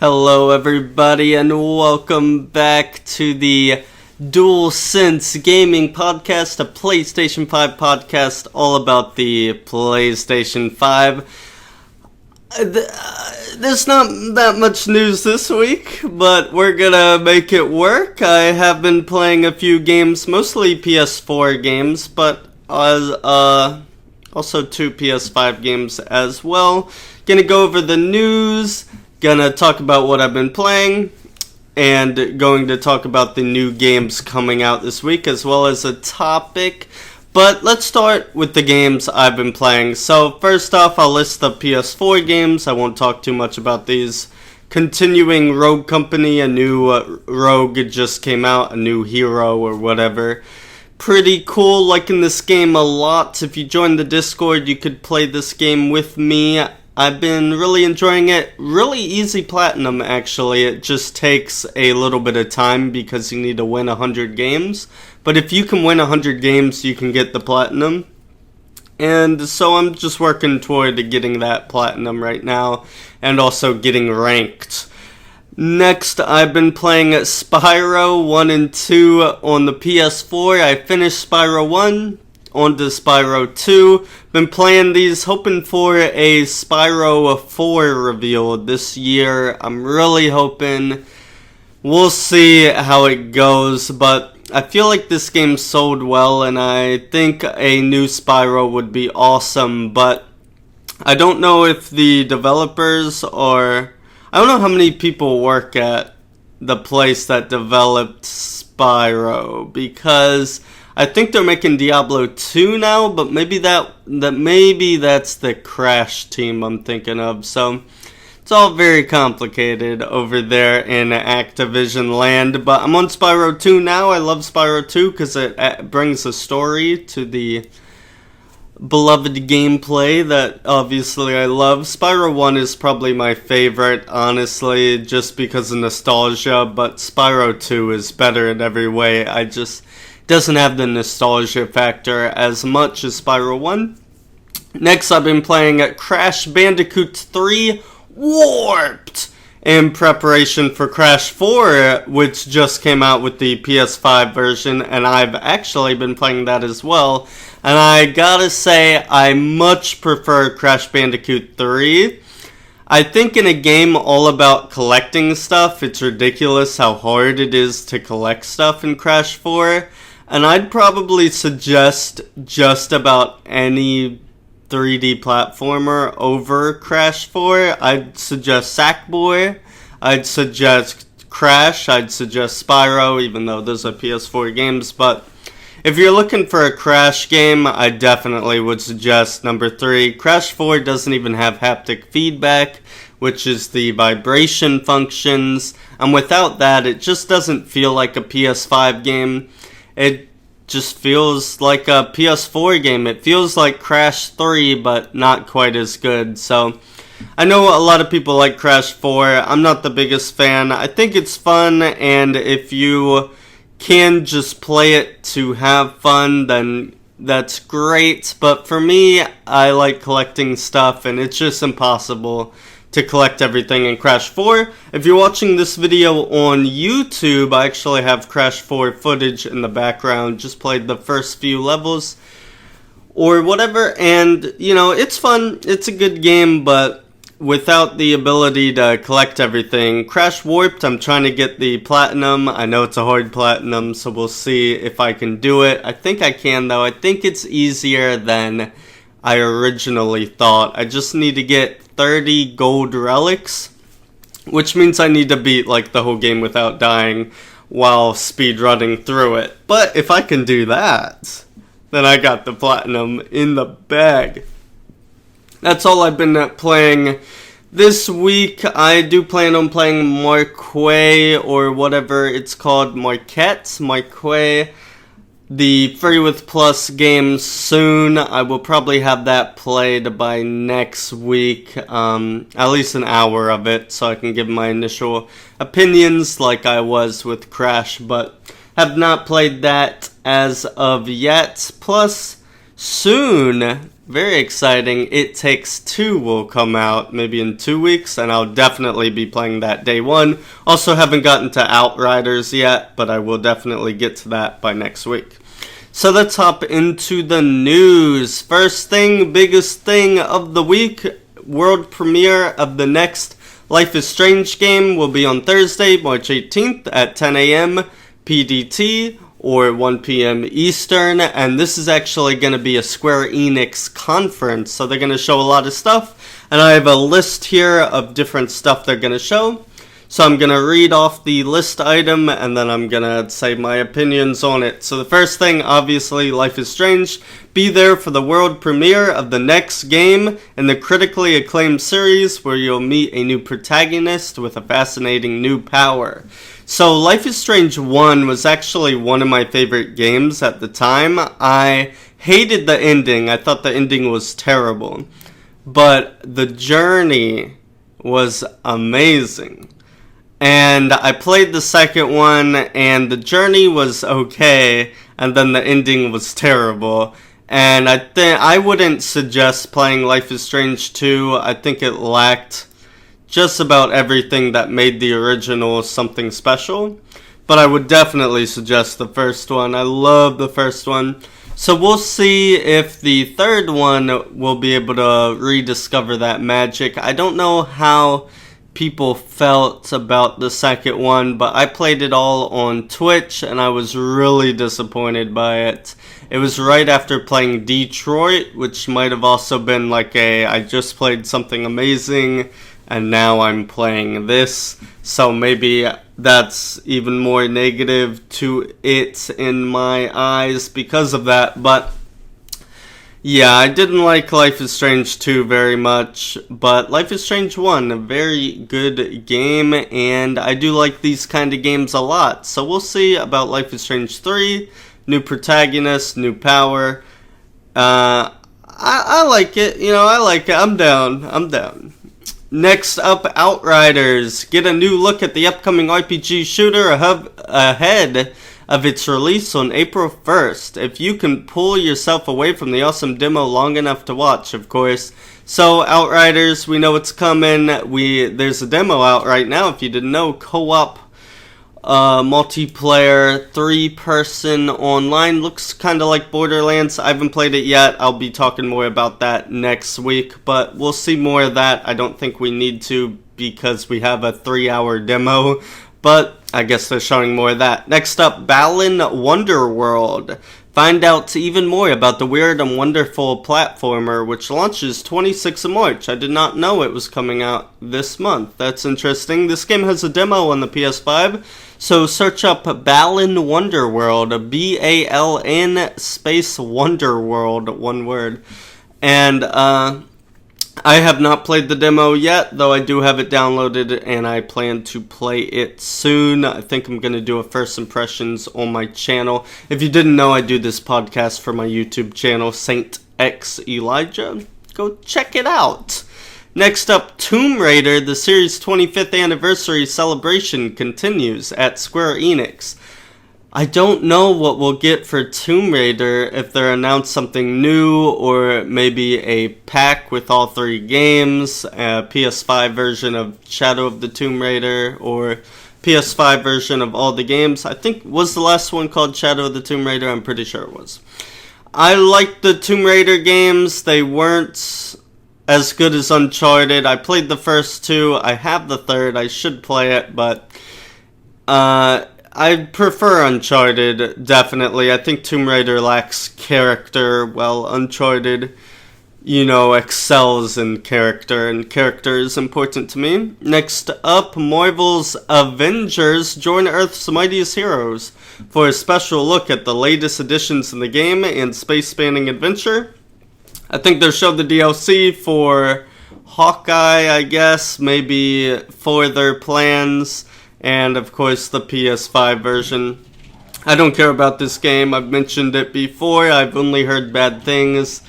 Hello everybody and welcome back to the Dualsense Gaming podcast, a PlayStation 5 podcast all about the PlayStation 5. There's not that much news this week, but we're gonna make it work. I have been playing a few games, mostly PS4 games, but also two PS5 games as well. Gonna go over the news. Gonna talk about what I've been playing, and going to talk about the new games coming out this week, as well as a topic. But let's start with the games I've been playing. So first off, I'll list the PS4 games. I won't talk too much about these. Continuing Rogue Company, a new Rogue just came out, a new hero or whatever. Pretty cool, liking this game a lot. If you join the Discord, you could play this game with me. I've been really enjoying it. Really easy platinum, actually. It just takes a little bit of time because you need to win 100 games. But if you can win 100 games, you can get the platinum. And so I'm just working toward getting that platinum right now, and also getting ranked. Next, I've been playing Spyro 1 and 2 on the PS4. I finished Spyro 1. On to Spyro 2. Been playing these, hoping for a Spyro 4 reveal this year. I'm really hoping. We'll see how it goes, but I feel like this game sold well, and I think a new Spyro would be awesome, but I don't know if the developers are... I don't know how many people work at the place that developed Spyro, because I think they're making Diablo 2 now, but maybe that's the Crash team I'm thinking of. So it's all very complicated over there in Activision land. But I'm on Spyro 2 now. I love Spyro 2 because it brings a story to the beloved gameplay that obviously I love. Spyro 1 is probably my favorite, honestly, just because of nostalgia. But Spyro 2 is better in every way. Doesn't have the nostalgia factor as much as Spyro 1. Next, I've been playing Crash Bandicoot 3 Warped in preparation for Crash 4, which just came out with the PS5 version, and I've actually been playing that as well. And I gotta say, I much prefer Crash Bandicoot 3. I think in a game all about collecting stuff, it's ridiculous how hard it is to collect stuff in Crash 4. And I'd probably suggest just about any 3D platformer over Crash 4. I'd suggest Sackboy. I'd suggest Crash. I'd suggest Spyro, even though those are PS4 games. But if you're looking for a Crash game, I definitely would suggest number 3. Crash 4 doesn't even have haptic feedback, which is the vibration functions. And without that, it just doesn't feel like a PS5 game. It just feels like a PS4 game. It feels like Crash 3, but not quite as good. So, I know a lot of people like Crash 4. I'm not the biggest fan. I think it's fun, and if you can just play it to have fun, then that's great. But for me, I like collecting stuff, and it's just impossible to collect everything in Crash 4. If you're watching this video on YouTube, I actually have Crash 4 footage in the background. Just played the first few levels or whatever, and you know, it's fun. It's a good game, but without the ability to collect everything. Crash Warped, I'm trying to get the platinum. I know it's a hard platinum, so we'll see if I can do it. I think I can, though. I think it's easier than I originally thought. I just need to get 30 gold relics, which means I need to beat like the whole game without dying while speedrunning through it. But if I can do that, then I got the platinum in the bag. That's all I've been playing this week. I do plan on playing Marquee, or whatever it's called, Marquee, the Free with Plus game soon. I will probably have that played by next week, at least an hour of it, so I can give my initial opinions like I was with Crash, but have not played that as of yet. Plus, soon, very exciting, It Takes Two will come out maybe in 2 weeks, and I'll definitely be playing that day one. Also haven't gotten to Outriders yet, but I will definitely get to that by next week. So let's hop into the news. First thing, biggest thing of the week, world premiere of the next Life is Strange game will be on Thursday, March 18th at 10 a.m. PDT or 1 p.m. Eastern, and this is actually going to be a Square Enix conference, so they're going to show a lot of stuff, and I have a list here of different stuff they're going to show. So I'm going to read off the list item, and then I'm going to say my opinions on it. So the first thing, obviously, Life is Strange. Be there for the world premiere of the next game in the critically acclaimed series, where you'll meet a new protagonist with a fascinating new power. So Life is Strange 1 was actually one of my favorite games at the time. I hated the ending. I thought the ending was terrible. But the journey was amazing. And I played the second one, and the journey was okay, and then the ending was terrible. And I wouldn't suggest playing Life is Strange 2. I think it lacked just about everything that made the original something special. But I would definitely suggest the first one. I love the first one. So we'll see if the third one will be able to rediscover that magic. I don't know how people felt about the second one, but I played it all on Twitch and I was really disappointed by it. It was right after playing Detroit, which might have also been like I just played something amazing and now I'm playing this, so maybe that's even more negative to it in my eyes because of that. But yeah, I didn't like Life is Strange 2 very much, but Life is Strange 1, a very good game, and I do like these kind of games a lot. So we'll see about Life is Strange 3, new protagonist, new power. I like it, I like it, I'm down. Next up, Outriders. Get a new look at the upcoming RPG shooter ahead of its release on April 1st. If you can pull yourself away from the awesome demo long enough to watch, of course. So, Outriders, we know it's coming. There's a demo out right now, if you didn't know. Co-op, multiplayer, 3-person online. Looks kind of like Borderlands. I haven't played it yet. I'll be talking more about that next week. But we'll see more of that. I don't think we need to because we have a 3-hour demo. But I guess they're showing more of that. Next up, Balan Wonderworld. Find out even more about the weird and wonderful platformer, which launches 26th of March. I did not know it was coming out this month. That's interesting. This game has a demo on the PS5, so search up Balan Wonderworld, B-A-L-N space Wonderworld, one word. And I have not played the demo yet, though I do have it downloaded, and I plan to play it soon. I think I'm going to do a first impressions on my channel. If you didn't know, I do this podcast for my YouTube channel, Saint X Elijah. Go check it out. Next up, Tomb Raider, the series' 25th anniversary celebration continues at Square Enix. I don't know what we'll get for Tomb Raider, if they announce something new, or maybe a pack with all 3 games, a PS5 version of Shadow of the Tomb Raider, or PS5 version of all the games. I think, was the last one called Shadow of the Tomb Raider? I'm pretty sure it was. I liked the Tomb Raider games. They weren't as good as Uncharted. I played the first 2. I have the third. I should play it, but I prefer Uncharted, definitely. I think Tomb Raider lacks character, while Uncharted, excels in character, and character is important to me. Next up, Marvel's Avengers join Earth's mightiest heroes for a special look at the latest additions in the game and space-spanning adventure. I think they'll show the DLC for Hawkeye, I guess, maybe for their plans. And, of course, the PS5 version. I don't care about this game. I've mentioned it before. I've only heard bad things.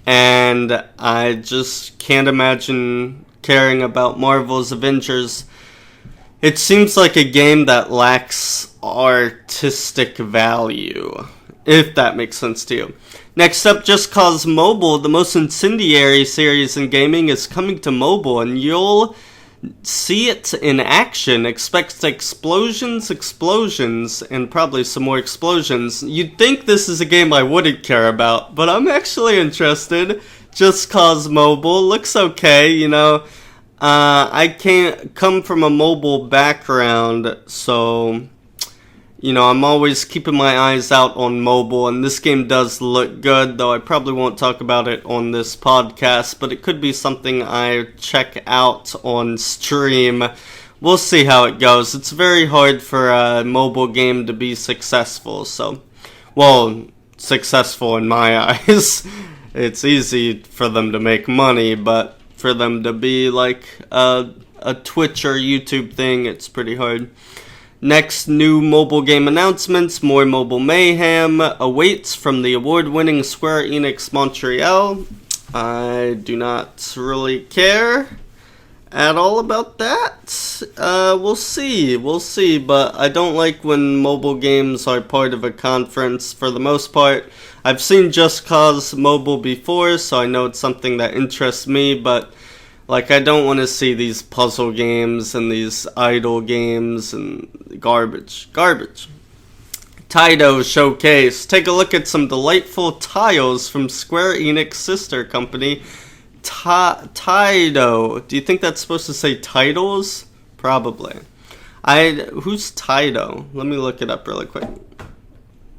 And I just can't imagine caring about Marvel's Avengers. It seems like a game that lacks artistic value, if that makes sense to you. Next up, Just Cause Mobile, the most incendiary series in gaming, is coming to mobile, and you'll see it in action. Expect explosions, and probably some more explosions. You'd think this is a game I wouldn't care about, but I'm actually interested. Just Cause Mobile looks okay, you know. I can't come from a mobile background, so, you know, I'm always keeping my eyes out on mobile, and this game does look good, though I probably won't talk about it on this podcast, but it could be something I check out on stream. We'll see how it goes. It's very hard for a mobile game to be successful, so, well, successful in my eyes. It's easy for them to make money, but for them to be like a Twitch or YouTube thing, it's pretty hard. Next, new mobile game announcements. More mobile mayhem awaits from the award-winning Square Enix Montreal. I do not really care at all about that. We'll see, but I don't like when mobile games are part of a conference for the most part. I've seen Just Cause Mobile before, so I know it's something that interests me, but like, I don't want to see these puzzle games and these idle games and garbage. Taito Showcase. Take a look at some delightful tiles from Square Enix sister company, Taito. Do you think that's supposed to say titles? Probably. Who's Taito? Let me look it up really quick.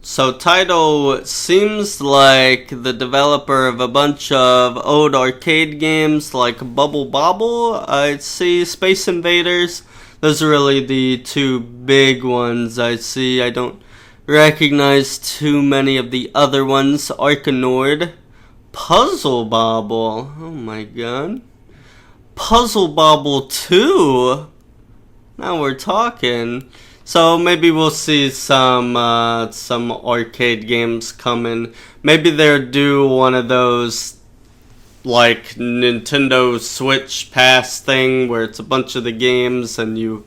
So Taito seems like the developer of a bunch of old arcade games like Bubble Bobble. I see Space Invaders. Those are really the two big ones I see. I don't recognize too many of the other ones. Arcanord. Puzzle Bobble. Oh my god. Puzzle Bobble 2? Now we're talking. So maybe we'll see some arcade games coming. Maybe they'll do one of those like Nintendo Switch Pass thing where it's a bunch of the games and you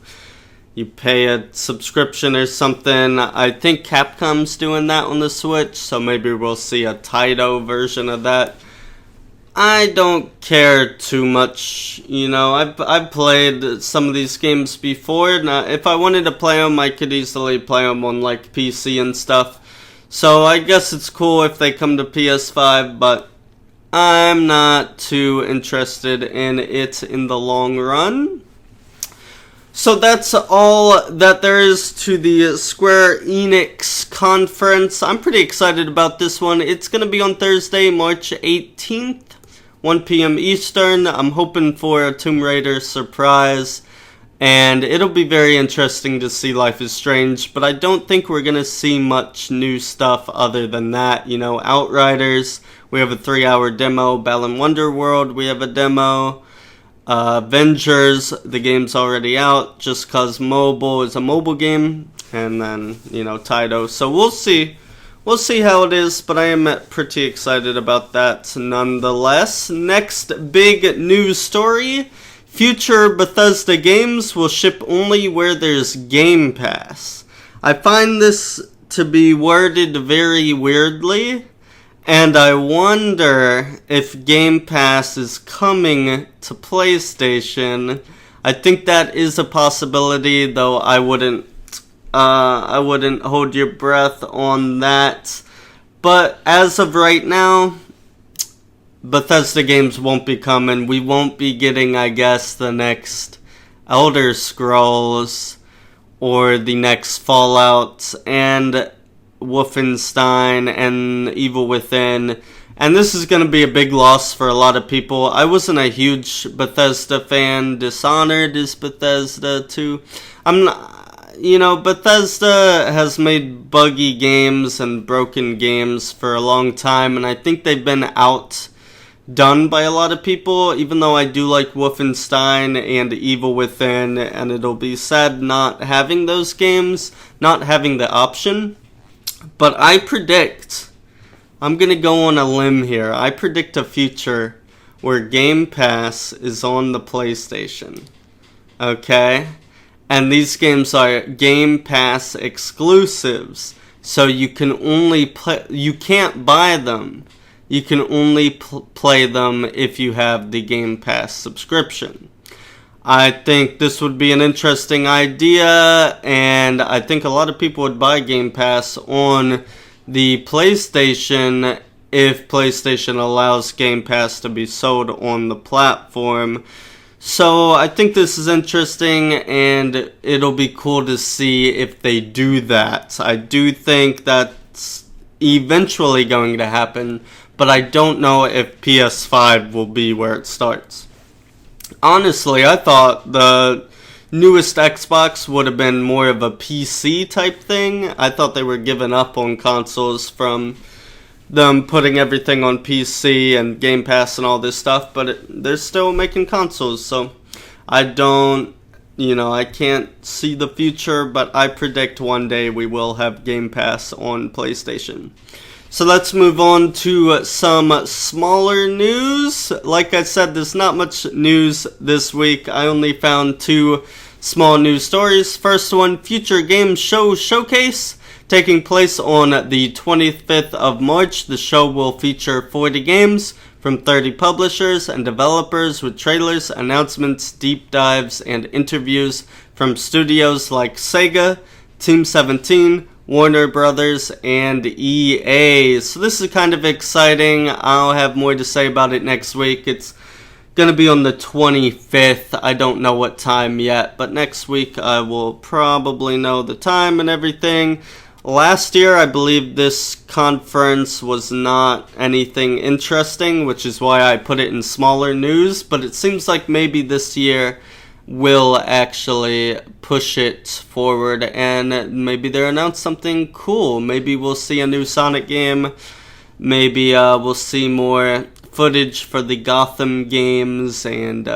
pay a subscription or something. I think Capcom's doing that on the Switch, so maybe we'll see a Taito version of that. I don't care too much, you know. I've played some of these games before. Now, if I wanted to play them, I could easily play them on like PC and stuff. So I guess it's cool if they come to PS5, but I'm not too interested in it in the long run. So that's all that there is to the Square Enix conference. I'm pretty excited about this one. It's going to be on Thursday, March 18th. 1 p.m. Eastern. I'm hoping for a Tomb Raider surprise, and it'll be very interesting to see Life is Strange, but I don't think we're going to see much new stuff other than that. You know, Outriders, we have a 3-hour demo. Balan Wonderworld, we have a demo. Avengers, the game's already out. Just Cause Mobile is a mobile game, and then, you know, Taito. So we'll see. We'll see how it is, but I am pretty excited about that nonetheless. Next big news story. Future Bethesda games will ship only where there's Game Pass. I find this to be worded very weirdly, and I wonder if Game Pass is coming to PlayStation. I think that is a possibility, though I wouldn't hold your breath on that. But as of right now, Bethesda games won't be coming. We won't be getting, I guess, the next Elder Scrolls or the next Fallout and Wolfenstein and Evil Within. And this is going to be a big loss for a lot of people. I wasn't a huge Bethesda fan. Dishonored is Bethesda too. You know, Bethesda has made buggy games and broken games for a long time, and I think they've been outdone by a lot of people, even though I do like Wolfenstein and Evil Within, and it'll be sad not having those games, not having the option. But I predict, I'm going to go on a limb here, I predict a future where Game Pass is on the PlayStation. Okay? And these games are Game Pass exclusives. So you can only play, you can't buy them. You can only play them if you have the Game Pass subscription. I think this would be an interesting idea, and I think a lot of people would buy Game Pass on the PlayStation if PlayStation allows Game Pass to be sold on the platform. So I think this is interesting, and it'll be cool to see if they do that. I do think that's eventually going to happen, but I don't know if PS5 will be where it starts. Honestly, I thought the newest Xbox would have been more of a PC type thing. I thought they were giving up on consoles from them putting everything on PC and Game Pass and all this stuff, but they're still making consoles, so I can't see the future, but I predict one day we will have Game Pass on PlayStation. So let's move on to some smaller news. Like I said, there's not much news this week. I only found 2 small news stories. First one, Future Games Show Showcase. Taking place on the 25th of March, the show will feature 40 games from 30 publishers and developers with trailers, announcements, deep dives, and interviews from studios like Sega, Team 17, Warner Brothers, and EA. So this is kind of exciting. I'll have more to say about it next week. It's going to be on the 25th. I don't know what time yet, but next week I will probably know the time and everything. Last year, I believe this conference was not anything interesting, which is why I put it in smaller news, but it seems like maybe this year will actually push it forward, and maybe they'll announce something cool. Maybe we'll see a new Sonic game, maybe we'll see more footage for the Gotham games, and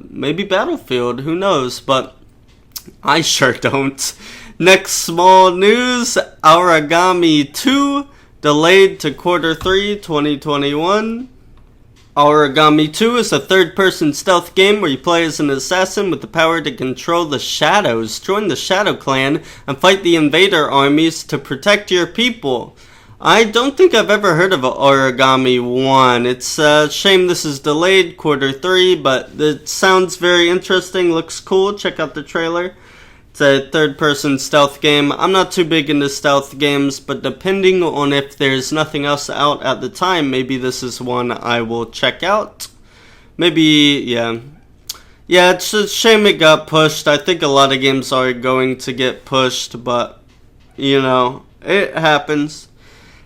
maybe Battlefield, who knows, but I sure don't. Next small news, Origami 2 delayed to Q3 2021. Origami 2 is a third-person stealth game where you play as an assassin with the power to control the shadows. Join the Shadow Clan and fight the invader armies to protect your people. I don't think I've ever heard of Origami 1. It's a shame this is delayed, Q3, but it sounds very interesting, looks cool. Check out the trailer. It's a third-person stealth game. I'm not too big into stealth games, but depending on if there's nothing else out at the time, maybe this is one I will check out. Maybe, yeah. Yeah, it's a shame it got pushed. I think a lot of games are going to get pushed, but, it happens.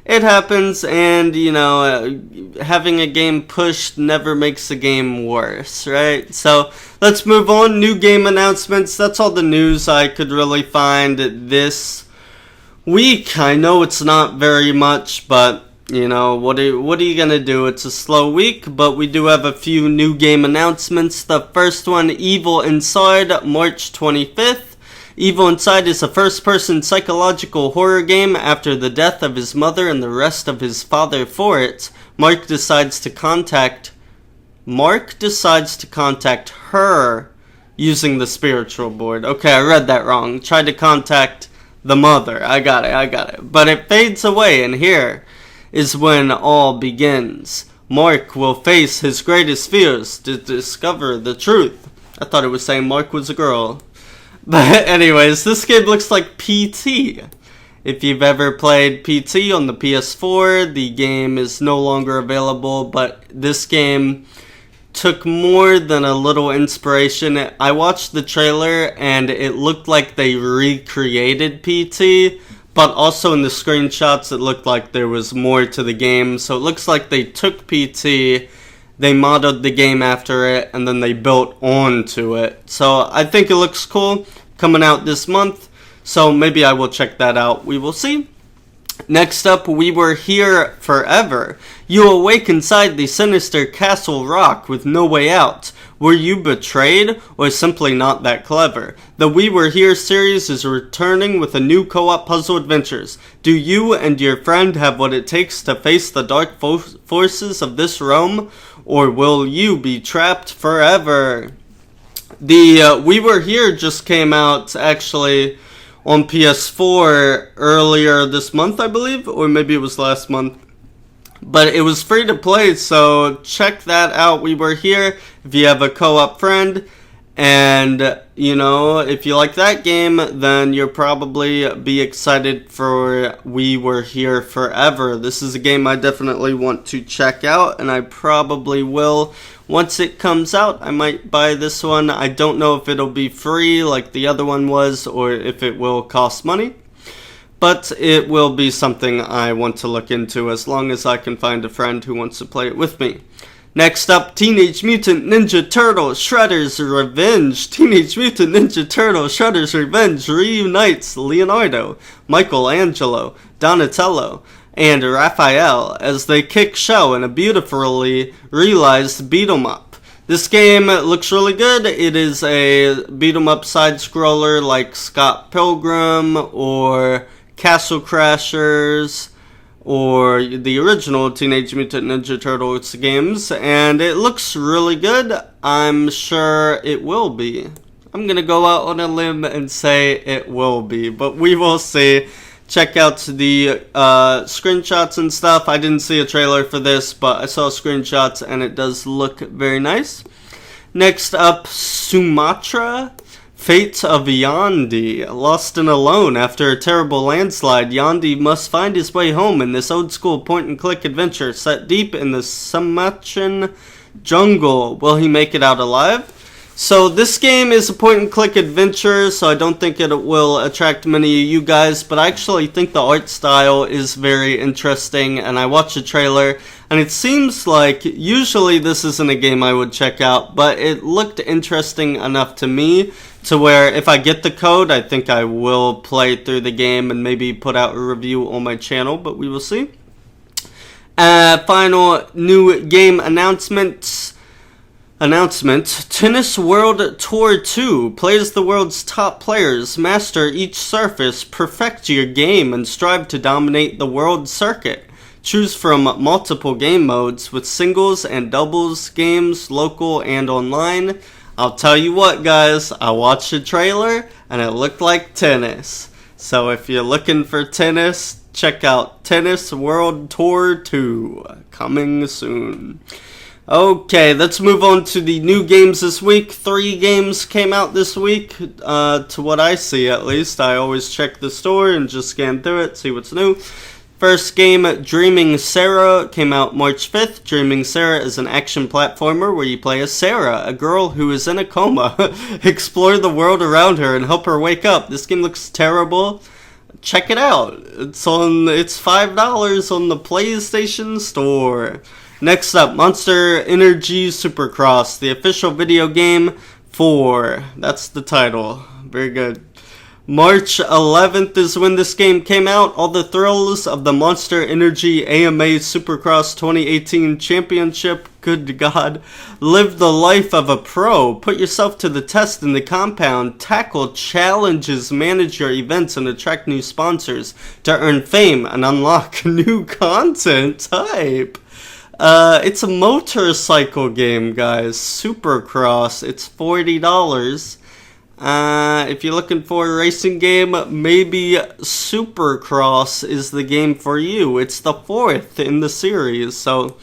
It happens, and, having a game pushed never makes a game worse, right? So, let's move on. New game announcements. That's all the news I could really find this week. I know it's not very much, but, what are you going to do? It's a slow week, but we do have a few new game announcements. The first one, Evil Inside, March 25th. Evil Inside is a first-person psychological horror game. After the death of his mother and the rest of his father for it, Mark decides to contact her using the spiritual board. Okay, I read that wrong. Tried to contact the mother. I got it. But it fades away, and here is when all begins. Mark will face his greatest fears to discover the truth. I thought it was saying Mark was a girl. But anyways, this game looks like PT. If you've ever played PT on the PS4, the game is no longer available, but this game took more than a little inspiration. I watched the trailer and it looked like they recreated PT, but also in the screenshots it looked like there was more to the game. So it looks like they took PT, they modded the game after it, and then they built onto it. So I think it looks cool, coming out this month, so maybe I will check that out. We will see. Next up, We Were Here Forever. You awake inside the sinister Castle Rock with no way out. Were you betrayed, or simply not that clever? The We Were Here series is returning with a new co-op puzzle adventures. Do you and your friend have what it takes to face the dark forces of this realm, or will you be trapped forever? The We Were Here just came out, actually, on PS4 earlier this month, I believe, or maybe it was last month. But it was free to play, so check that out. We Were Here if you have a co-op friend. And, you know, if you like that game, then you'll probably be excited for We Were Here Forever. This is a game I definitely want to check out, and I probably will. Once it comes out, I might buy this one. I don't know if it'll be free like the other one was, or if it will cost money. But it will be something I want to look into as long as I can find a friend who wants to play it with me. Next up, Teenage Mutant Ninja Turtles Shredder's Revenge. Teenage Mutant Ninja Turtles Shredder's Revenge reunites Leonardo, Michelangelo, Donatello, and Raphael as they kick show in a beautifully realized beat-em-up. This game looks really good. It is a beat-em-up side-scroller like Scott Pilgrim or Castle Crashers or the original Teenage Mutant Ninja Turtles games, and it looks really good. I'm sure it will be. I'm gonna go out on a limb and say it will be, but we will see. Check out the screenshots and stuff. I didn't see a trailer for this, but I saw screenshots and it does look very nice. Next up, Sumatra. Fate of Yandi. Lost and alone after a terrible landslide, Yandi must find his way home in this old-school point-and-click adventure set deep in the Sumatran jungle. Will he make it out alive? So this game is a point-and-click adventure, so I don't think it will attract many of you guys, but I actually think the art style is very interesting, and I watched the trailer, and it seems like usually this isn't a game I would check out, but it looked interesting enough to me to where if I get the code, I think I will play through the game and maybe put out a review on my channel, but we will see. Final new game announcement. Tennis World Tour 2 plays the world's top players, master each surface, perfect your game, and strive to dominate the world circuit. Choose from multiple game modes with singles and doubles games, local and online. I'll tell you what, guys, I watched the trailer and it looked like tennis. So if you're looking for tennis, check out Tennis World Tour 2, coming soon. Okay, let's move on to the new games this week. 3 games came out this week, to what I see at least. I always check the store and just scan through it, see what's new. First game, Dreaming Sarah, came out March 5th. Dreaming Sarah is an action platformer where you play as Sarah, a girl who is in a coma. Explore the world around her and help her wake up. This game looks terrible. Check it out. It's $5 on the PlayStation Store. Next up, Monster Energy Supercross, the official video game for... That's the title. Very good. March 11th is when this game came out. All the thrills of the Monster Energy AMA Supercross 2018 Championship. Good God. Live the life of a pro. Put yourself to the test in the compound. Tackle challenges, manage your events, and attract new sponsors to earn fame and unlock new content type. It's a motorcycle game, guys. Supercross. It's $40. If you're looking for a racing game, maybe Supercross is the game for you. It's the 4th in the series, so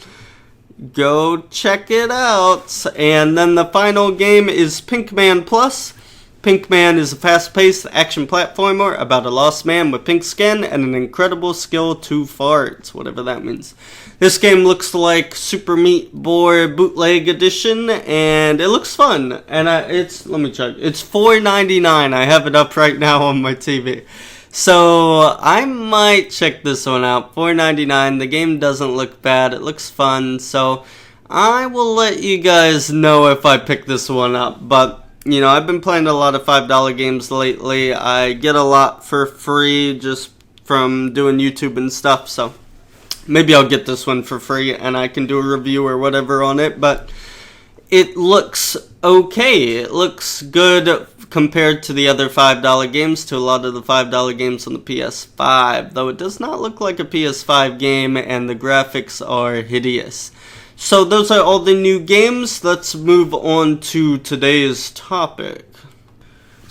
go check it out. And then the final game is Pinkman Plus. Pinkman is a fast-paced action platformer about a lost man with pink skin and an incredible skill to fart, whatever that means. This game looks like Super Meat Boy Bootleg Edition, and it looks fun. And let me check. It's $4.99. I have it up right now on my TV. So I might check this one out. $4.99. The game doesn't look bad. It looks fun. So I will let you guys know if I pick this one up. But you know, I've been playing a lot of $5 games lately. I get a lot for free just from doing YouTube and stuff, so maybe I'll get this one for free and I can do a review or whatever on it, but it looks okay. It looks good compared to the other $5 games, to a lot of the $5 games on the PS5, though it does not look like a PS5 game and the graphics are hideous. So those are all the new games. Let's move on to today's topic.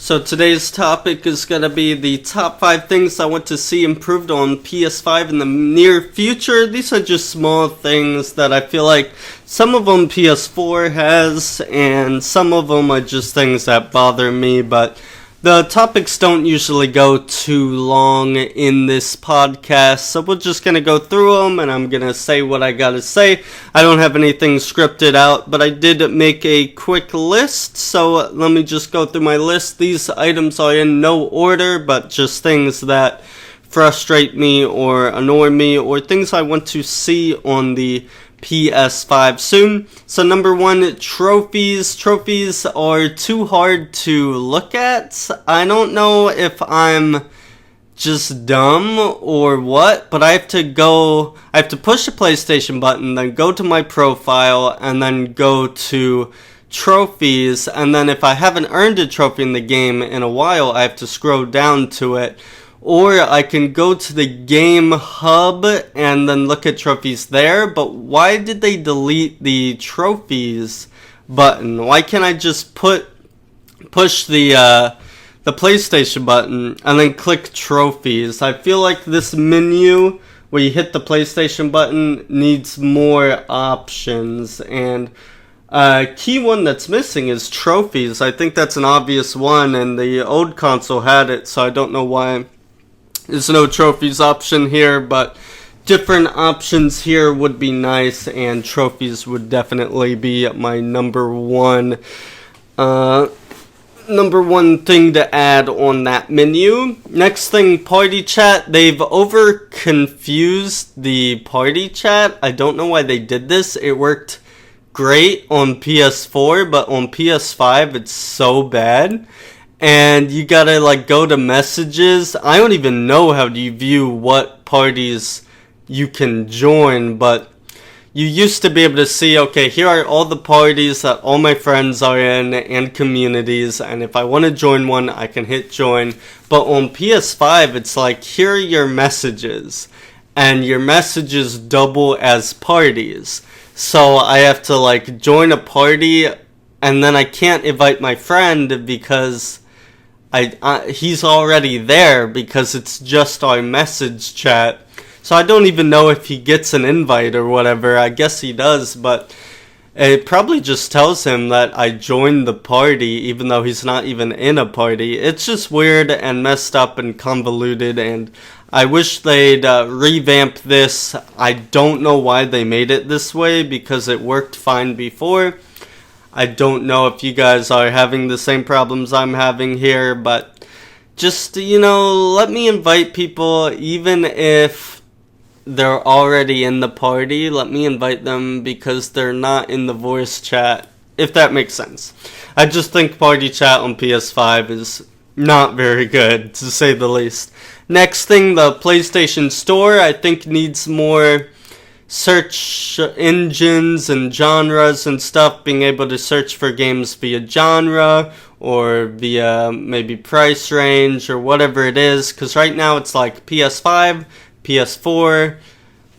So today's topic is going to be the top 5 things I want to see improved on PS5 in the near future. These are just small things that I feel like some of them PS4 has, and some of them are just things that bother me, but the topics don't usually go too long in this podcast, so we're just going to go through them, and I'm going to say what I got to say. I don't have anything scripted out, but I did make a quick list, so let me just go through my list. These items are in no order, but just things that frustrate me or annoy me, or things I want to see on the PS5 soon. So number 1, trophies. Trophies are too hard to look at. I don't know if I'm just dumb or what, but I have to push the PlayStation button, then go to my profile, and then go to trophies, and then if I haven't earned a trophy in the game in a while, I have to scroll down to it. Or I can go to the game hub and then look at trophies there. But why did they delete the trophies button? Why can't I just push the PlayStation button and then click trophies? I feel like this menu where you hit the PlayStation button needs more options. And a key one that's missing is trophies. I think that's an obvious one, and the old console had it, so I don't know why there's no trophies option here, but different options here would be nice, and trophies would definitely be my number one thing to add on that menu. Next thing, party chat. They've over confused the party chat. I don't know why they did this. It worked great on PS4, but on PS5 it's so bad. And you gotta go to messages. I don't even know how to view what parties you can join, but you used to be able to see, okay, here are all the parties that all my friends are in and communities, and if I want to join one, I can hit join. But on PS5, it's like, here are your messages, and your messages double as parties. So I have to join a party, and then I can't invite my friend because he's already there because it's just our message chat. So I don't even know if he gets an invite or whatever. I guess he does, but it probably just tells him that I joined the party even though he's not even in a party. It's just weird and messed up and convoluted, and I wish they'd revamp this. I don't know why they made it this way because it worked fine before. I don't know if you guys are having the same problems I'm having here, but just, let me invite people even if they're already in the party. Let me invite them because they're not in the voice chat, if that makes sense. I just think party chat on PS5 is not very good, to say the least. Next thing, the PlayStation Store, I think needs more search engines and genres and stuff, being able to search for games via genre or via maybe price range or whatever it is, because right now it's like PS5, PS4,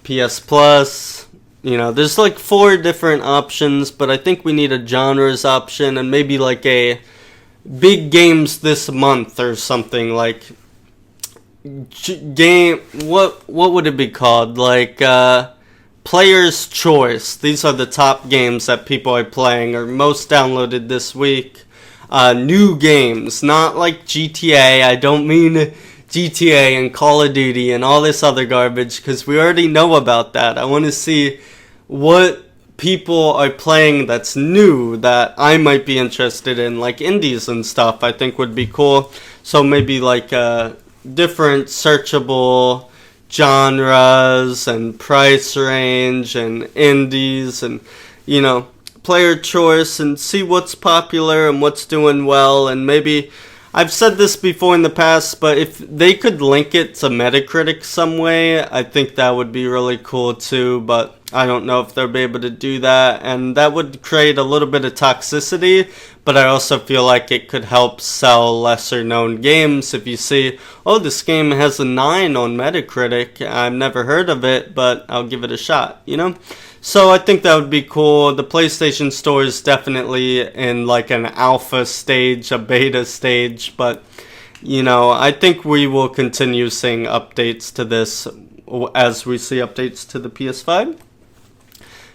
PS Plus, there's 4 different options, but I think we need a genres option and maybe a big games this month or something, game, what would it be called, Player's Choice. These are the top games that people are playing or most downloaded this week. New games, not like GTA. I don't mean GTA and Call of Duty and all this other garbage, because we already know about that. I want to see what people are playing that's new that I might be interested in, like indies and stuff. I think would be cool. So maybe different searchable genres and price range and indies and player choice, and see what's popular and what's doing well. And maybe I've said this before in the past, but if they could link it to Metacritic some way, I think that would be really cool too, but I don't know if they'll be able to do that, and that would create a little bit of toxicity. But I also feel like it could help sell lesser known games. If you see, oh, this game has a 9 on Metacritic, I've never heard of it, but I'll give it a shot, So I think that would be cool. The PlayStation Store is definitely in like an alpha stage, a beta stage, but I think we will continue seeing updates to this as we see updates to the PS5.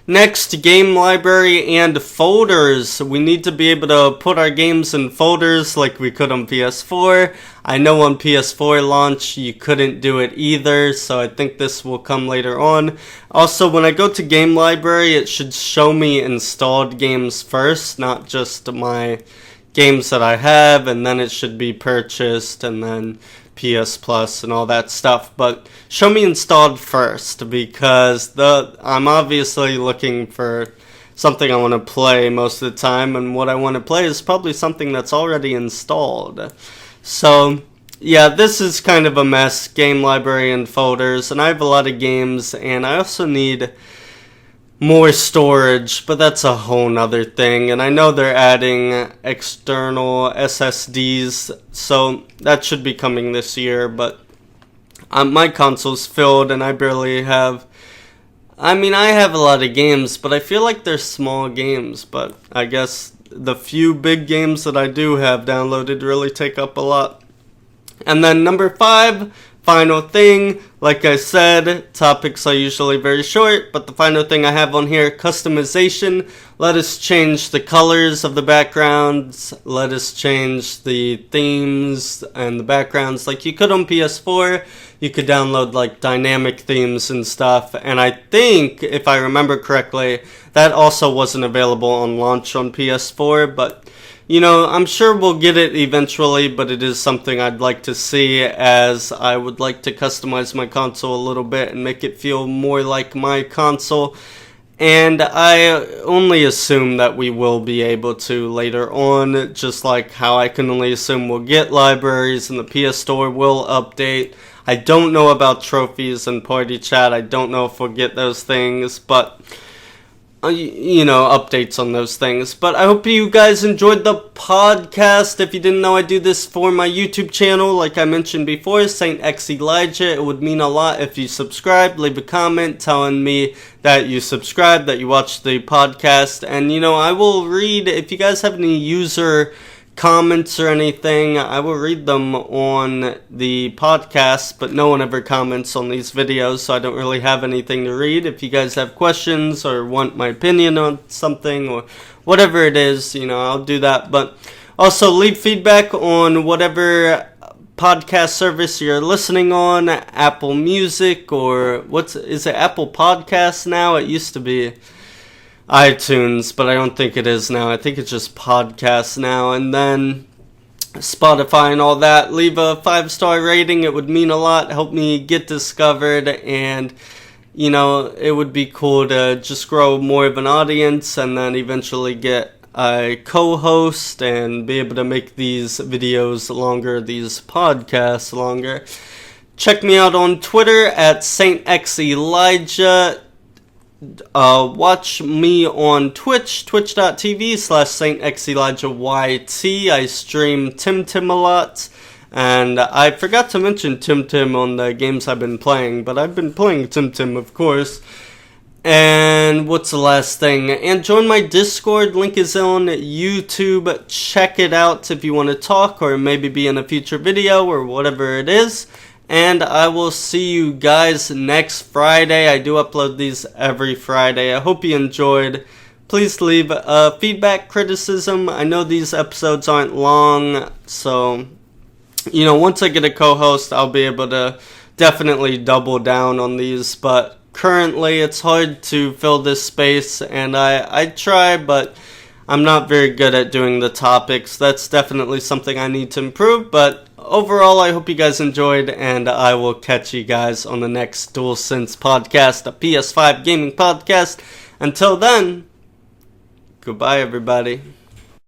Next, game library and folders. We need to be able to put our games in folders like we could on PS4. I know on PS4 launch you couldn't do it either, so I think this will come later on. Also, when I go to game library, it should show me installed games first, not just my games that I have, and then it should be purchased, and then PS Plus and all that stuff. But show me installed first, because I'm obviously looking for something I want to play most of the time, and what I want to play is probably something that's already installed. So yeah, this is kind of a mess, game library and folders, and I have a lot of games, and I also need more storage, but that's a whole nother thing. And I know they're adding external SSDs, so that should be coming this year, but my console's filled and I barely have... I have a lot of games, but I feel like they're small games, but I guess the few big games that I do have downloaded really take up a lot. And then number 5, final thing, like I said, topics are usually very short, but the final thing I have on here, customization. Let us change the colors of the backgrounds, let us change the themes and the backgrounds like you could on PS4. You could download like dynamic themes and stuff, and I think, if I remember correctly, that also wasn't available on launch on PS4, but I'm sure we'll get it eventually, but it is something I'd like to see, as I would like to customize my console a little bit and make it feel more like my console. And I only assume that we will be able to later on, just like how I can only assume we'll get libraries and the PS Store will update. I don't know about trophies and party chat. I don't know if we'll get those things, but updates on those things. But I hope you guys enjoyed the podcast. If you didn't know, I do this for my YouTube channel, like I mentioned before, Saint X Elijah. It would mean a lot if you subscribe, leave a comment telling me that you subscribed, that you watched the podcast, and I will read, if you guys have any user comments or anything, I will read them on the podcast, but no one ever comments on these videos, so I don't really have anything to read. If you guys have questions or want my opinion on something or whatever it is, I'll do that. But also leave feedback on whatever podcast service you're listening on, Apple Music, or is it Apple Podcasts now? It used to be iTunes, but I don't think it is now. I think it's just podcasts now. And then Spotify and all that. Leave a 5-star rating. It would mean a lot. Help me get discovered, and it would be cool to just grow more of an audience, and then eventually get a co-host and be able to make these videos longer, these podcasts longer. Check me out on Twitter at Saint X Elijah. Watch me on Twitch, twitch.tv/SaintXElijahYT. I stream TemTem a lot, and I forgot to mention TemTem on the games I've been playing, but I've been playing TemTem, of course. And what's the last thing? And join my Discord, link is on YouTube. Check it out if you want to talk, or maybe be in a future video, or whatever it is. And I will see you guys next Friday. I do upload these every Friday. I hope you enjoyed. Please leave feedback, criticism. I know these episodes aren't long, so once I get a co-host, I'll be able to definitely double down on these. But currently, it's hard to fill this space, and I try, but I'm not very good at doing the topics. That's definitely something I need to improve, but overall, I hope you guys enjoyed, and I will catch you guys on the next Dualsense podcast, a PS5 gaming podcast. Until then, goodbye, everybody.